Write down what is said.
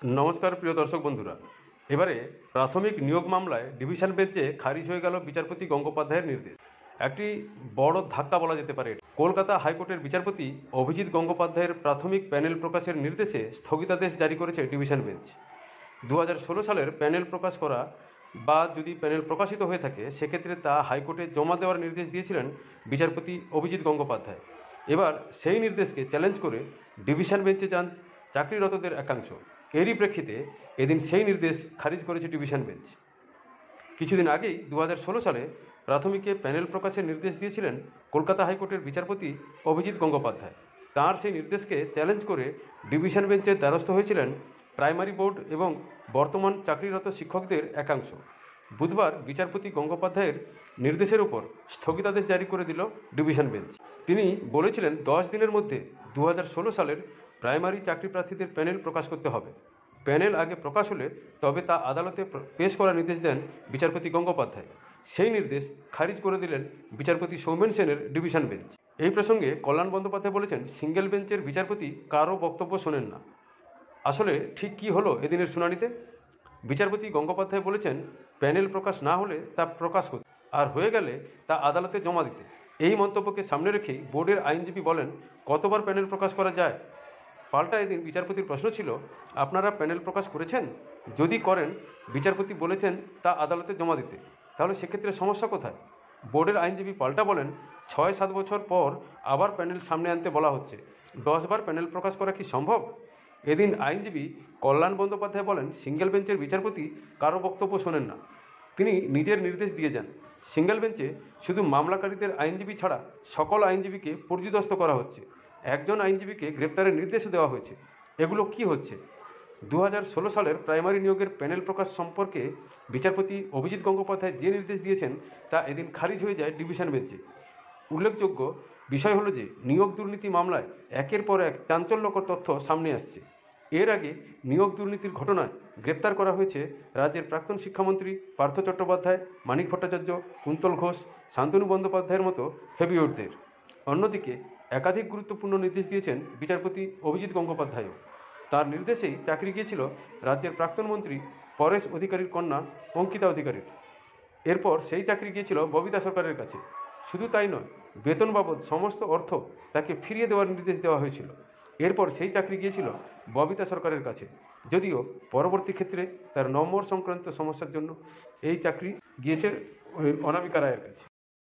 নমস্কার প্রিয় দর্শক বন্ধুরা। এবারে প্রাথমিক নিয়োগ মামলায় ডিভিশন বেঞ্চে খারিজ হয়ে গেল বিচারপতি গঙ্গোপাধ্যায়ের নির্দেশ। একটি বড় ধাক্কা বলা যেতে পারে। কলকাতা হাইকোর্টের বিচারপতি অভিজিৎ গঙ্গোপাধ্যায়ের প্রাথমিক প্যানেল প্রকাশের নির্দেশে স্থগিতাদেশ জারি করেছে ডিভিশন বেঞ্চ। 2016 সালের প্যানেল প্রকাশ করা বা যদি প্যানেল প্রকাশিত হয়ে থাকে সেক্ষেত্রে তা হাইকোর্টে জমা দেওয়ার নির্দেশ দিয়েছিলেন বিচারপতি অভিজিৎ গঙ্গোপাধ্যায়। এবার সেই নির্দেশকে চ্যালেঞ্জ করে ডিভিশন বেঞ্চে যান চাকরিরতদের একাংশ। এরই প্রেক্ষিতে এদিন সেই নির্দেশ খারিজ করেছে ডিভিশন বেঞ্চ। কিছুদিন আগেই 2016 সালে প্রাথমিকে প্যানেল প্রকাশের নির্দেশ দিয়েছিলেন কলকাতা হাইকোর্টের বিচারপতি অভিজিৎ গঙ্গোপাধ্যায়। তাঁর সেই নির্দেশকে চ্যালেঞ্জ করে ডিভিশন বেঞ্চের দ্বারস্থ হয়েছিলেন প্রাইমারি বোর্ড এবং বর্তমান চাকরিরত শিক্ষকদের একাংশ। বুধবার বিচারপতি গঙ্গোপাধ্যায়ের নির্দেশের উপর স্থগিতাদেশ জারি করে দিল ডিভিশন বেঞ্চ। তিনি বলেছিলেন 10 দিনের মধ্যে 2016 সালের প্রাইমারি চাকরি প্রার্থীদের প্যানেল প্রকাশ করতে হবে। প্যানেল আগে প্রকাশ হলে তবে তা আদালতে পেশ করার নির্দেশ দেন বিচারপতি গঙ্গোপাধ্যায়। সেই নির্দেশ খারিজ করে দিলেন বিচারপতি সৌমেন সেনের ডিভিশন বেঞ্চ। এই প্রসঙ্গে কল্যাণ বন্দ্যোপাধ্যায় বলেছেন, সিঙ্গেল বেঞ্চের বিচারপতি কারও বক্তব্য শোনেন না। আসলে ঠিক কী হলো এদিনের শুনানিতে? বিচারপতি গঙ্গোপাধ্যায় বলেছেন, প্যানেল প্রকাশ না হলে তা প্রকাশ করতে, আর হয়ে গেলে তা আদালতে জমা দিতে। এই মন্তব্যকে সামনে রেখেই বোর্ডের আইনজীবী বলেন, কতবার প্যানেল প্রকাশ করা যায়? পাল্টা এদিন বিচারপতির প্রশ্ন ছিল, আপনারা প্যানেল প্রকাশ করেছেন? যদি করেন, বিচারপতি বলেছেন তা আদালতে জমা দিতে, তাহলে সেক্ষেত্রে সমস্যা কোথায়? বোর্ডের আইনজীবী পাল্টা বলেন, 6-7 বছর পর আবার প্যানেল সামনে আনতে বলা হচ্ছে, 10 বার প্যানেল প্রকাশ করা কি সম্ভব? এদিন আইনজীবী কল্যাণ বন্দ্যোপাধ্যায় বলেন, সিঙ্গেল বেঞ্চের বিচারপতি কারো বক্তব্য শোনেন না। তিনি নিজের নির্দেশ দিয়ে যান। সিঙ্গেল বেঞ্চে শুধু মামলাকারীদের আইনজীবী ছাড়া সকল আইনজীবীকে পর্যুদস্ত করা হচ্ছে। একজন আইনজীবীকে গ্রেপ্তারের নির্দেশও দেওয়া হয়েছে। এগুলো কি হচ্ছে? 2016 সালের প্রাইমারি নিয়োগের প্যানেল প্রকাশ সম্পর্কে বিচারপতি অভিজিৎ গঙ্গোপাধ্যায় যে নির্দেশ দিয়েছেন তা এদিন খারিজ হয়ে যায় ডিভিশন বেঞ্চে। উল্লেখযোগ্য বিষয় হলো যে নিয়োগ দুর্নীতি মামলায় একের পর এক চাঞ্চল্যকর তথ্য সামনে আসছে। এর আগে নিয়োগ দুর্নীতির ঘটনায় গ্রেপ্তার করা হয়েছে রাজ্যের প্রাক্তন শিক্ষামন্ত্রী পার্থ চট্টোপাধ্যায়, মানিক ভট্টাচার্য, কুন্তল ঘোষ, শান্তনু বন্দ্যোপাধ্যায়ের মতো হেভিওয়েটদের। অন্যদিকে একাধিক গুরুত্বপূর্ণ নির্দেশ দিয়েছেন বিচারপতি অভিজিৎ গঙ্গোপাধ্যায়ও। তার নির্দেশেই চাকরি গিয়েছিল রাজ্যের প্রাক্তন মন্ত্রী পরেশ অধিকারীর কন্যা অঙ্কিতা অধিকারীর। এরপর সেই চাকরি গিয়েছিল ববিতা সরকারের কাছে। শুধু তাই নয়, বেতন বাবদ সমস্ত অর্থ তাকে ফিরিয়ে দেওয়ার নির্দেশ দেওয়া হয়েছিল। এরপর সেই চাকরি গিয়েছিল ববিতা সরকারের কাছে, যদিও পরবর্তী ক্ষেত্রে তার নম্বর সংক্রান্ত সমস্যার জন্য এই চাকরি গিয়েছে অনামিকা রায়ের কাছে।